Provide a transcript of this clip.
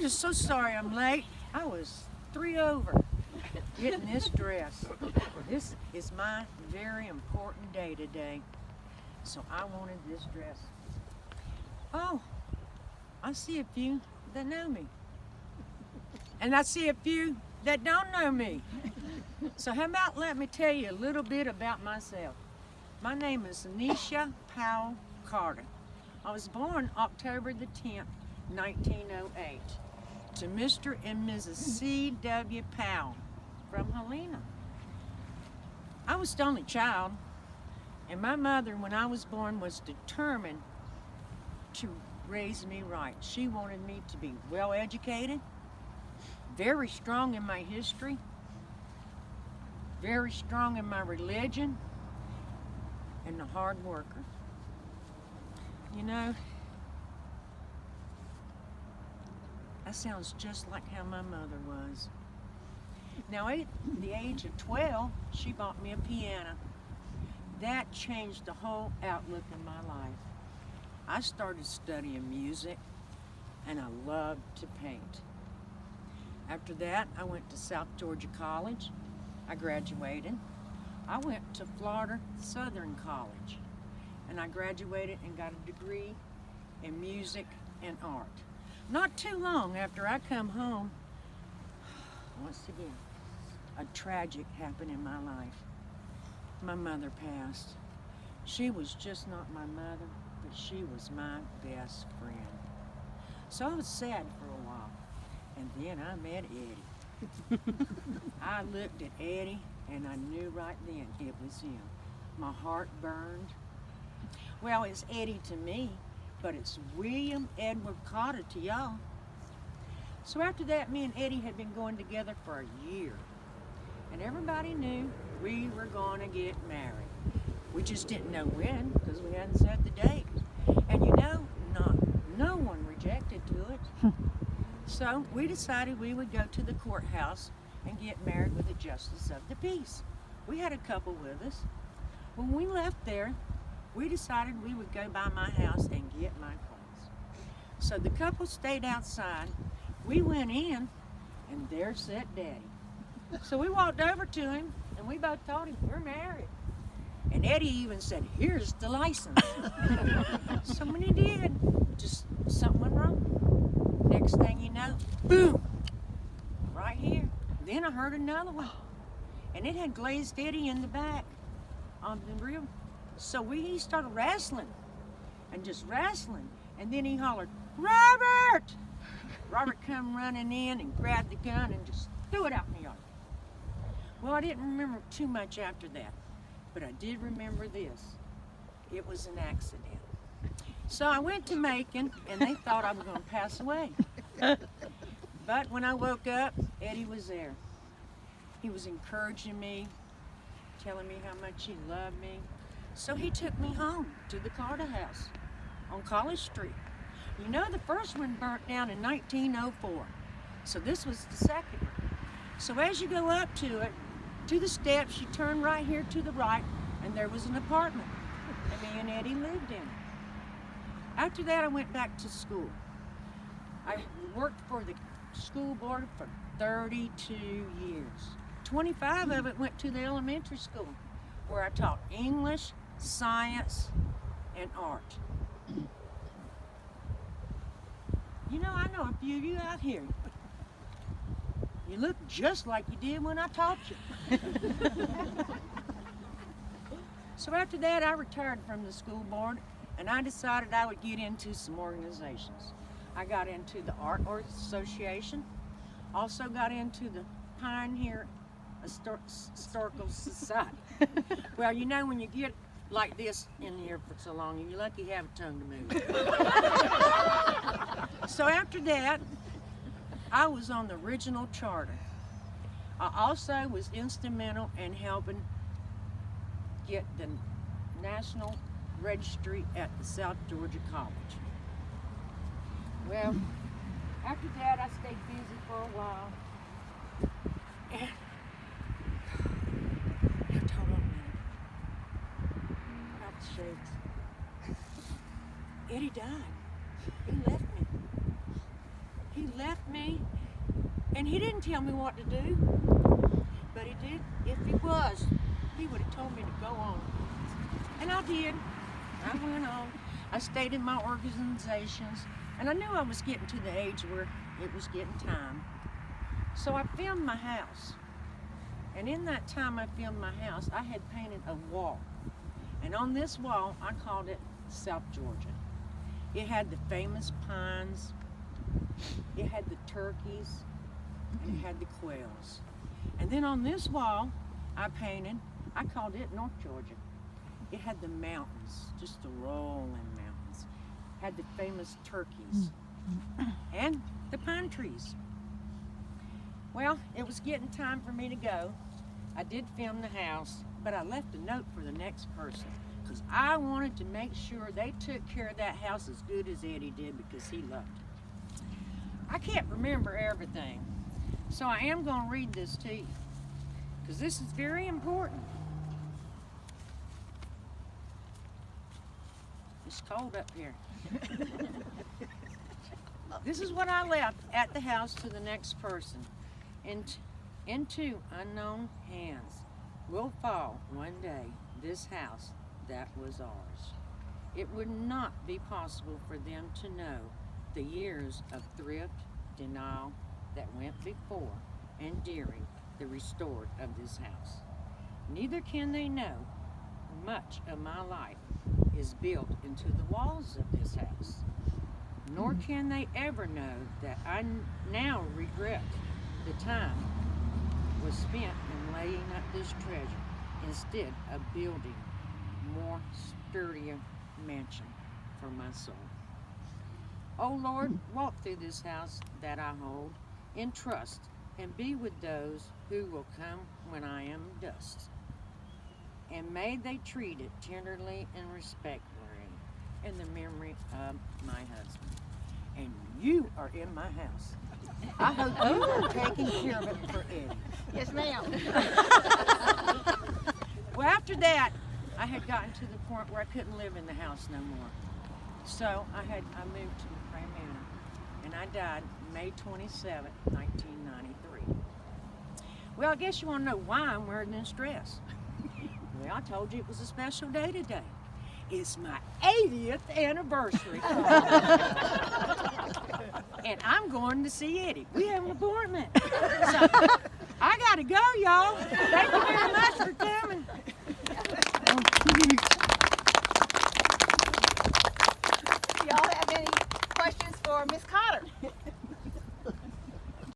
just so sorry I'm late. I was 3 over getting this dress. This is my very important day today. So I wanted this dress. Oh, I see a few that know me. And I see a few that don't know me. So how about let me tell you a little bit about myself. My name is Necia Powell Cotter. I was born October the 10th, 1908, to Mr. and Mrs. C.W. Powell from Helena. I was the only child, and my mother, when I was born, was determined to raise me right. She wanted me to be well educated, very strong in my history, very strong in my religion, and a hard worker. You know, that sounds just like how my mother was. Now, at the age of 12, she bought me a piano. That changed the whole outlook in my life. I started studying music, and I loved to paint. After that, I went to South Georgia College. I graduated. I went to Florida Southern College, and I graduated and got a degree in music and art. Not too long after I come home, once again, a tragic happened in my life. My mother passed. She was just not my mother, but she was my best friend. So I was sad for a while, and then I met Eddie. I looked at Eddie, and I knew right then it was him. My heart burned. Well, it's Eddie to me, but it's William Edward Cotter to y'all. So after that, me and Eddie had been going together for a year, and everybody knew we were going to get married. We just didn't know when, because we hadn't set the date. And you know, no one rejected to it. So we decided we would go to the courthouse and get married with the justice of the peace. We had a couple with us. When we left there, we decided we would go by my house and get my clothes. So the couple stayed outside. We went in, and there sat Daddy. So we walked over to him, and we both told him, we're married. And Eddie even said, here's the license. So when he did, just something went wrong. Next thing you know, boom, right here. Then I heard another one, and it had glazed Eddie in the back on the rear. So he started wrestling, and just wrestling, and then he hollered, Robert! Robert come running in and grabbed the gun and just threw it out in the yard. Well, I didn't remember too much after that, but I did remember this. It was an accident. So I went to Macon, and they thought I was going to pass away. But when I woke up, Eddie was there. He was encouraging me, telling me how much he loved me. So he took me home to the Cotter house on College Street. You know, the first one burnt down in 1904. So this was the second one. So as you go up to it, to the steps, you turn right here to the right, and there was an apartment. And me and Eddie lived in it. After that, I went back to school. I worked for the school board for 32 years. 25 of it went to the elementary school, where I taught English, science, and art. You know, I know a few of you out here. You look just like you did when I taught you. So after that, I retired from the school board, and I decided I would get into some organizations. I got into the Art Association, also got into the Pioneer Historical Society. Well, you know, when you get like this in here for so long, you're lucky you have a tongue to move. So after that, I was on the original charter. I also was instrumental in helping get the National Registry at the South Georgia College. Well, after that, I stayed busy for a while. And hold on a minute. Got the shakes. Eddie died. He left me. He left me, and he didn't tell me what to do. But he did. If he would have told me to go on. And I did. I went on. I stayed in my organizations, and I knew I was getting to the age where it was getting time. So I filmed my house. And in that time I filmed my house, I had painted a wall. And on this wall, I called it South Georgia. It had the famous pines, it had the turkeys, and it had the quails. And then on this wall, I called it North Georgia. It had the mountains, just the rolling mountains. It had the famous turkeys and the pine trees. Well, it was getting time for me to go. I did film the house, but I left a note for the next person because I wanted to make sure they took care of that house as good as Eddie did because he loved it. I can't remember everything, so I am going to read this to you because this is very important. It's cold up here. This is what I left at the house to the next person. Into unknown hands will fall one day this house that was ours. It would not be possible for them to know the years of thrift, denial that went before and during the restored of this house. Neither can they know much of my life is built into the walls of this house, nor can they ever know that I now regret the time was spent in laying up this treasure instead of building more sturdier mansion for my soul. Oh Lord, walk through this house that I hold in trust and be with those who will come when I am dust. And may they treat it tenderly and respectfully in the memory of my husband. And you are in my house. I hope you are taking care of it for Eddie. Yes, ma'am. Well, after that, I had gotten to the point where I couldn't live in the house no more. So I moved to McCray Manor, and I died May 27, 1993. Well, I guess you want to know why I'm wearing this dress. Well, I told you it was a special day today. It's my 80th anniversary. And I'm going to see Eddie. We have an appointment. So I got to go, y'all. Thank you very much for coming.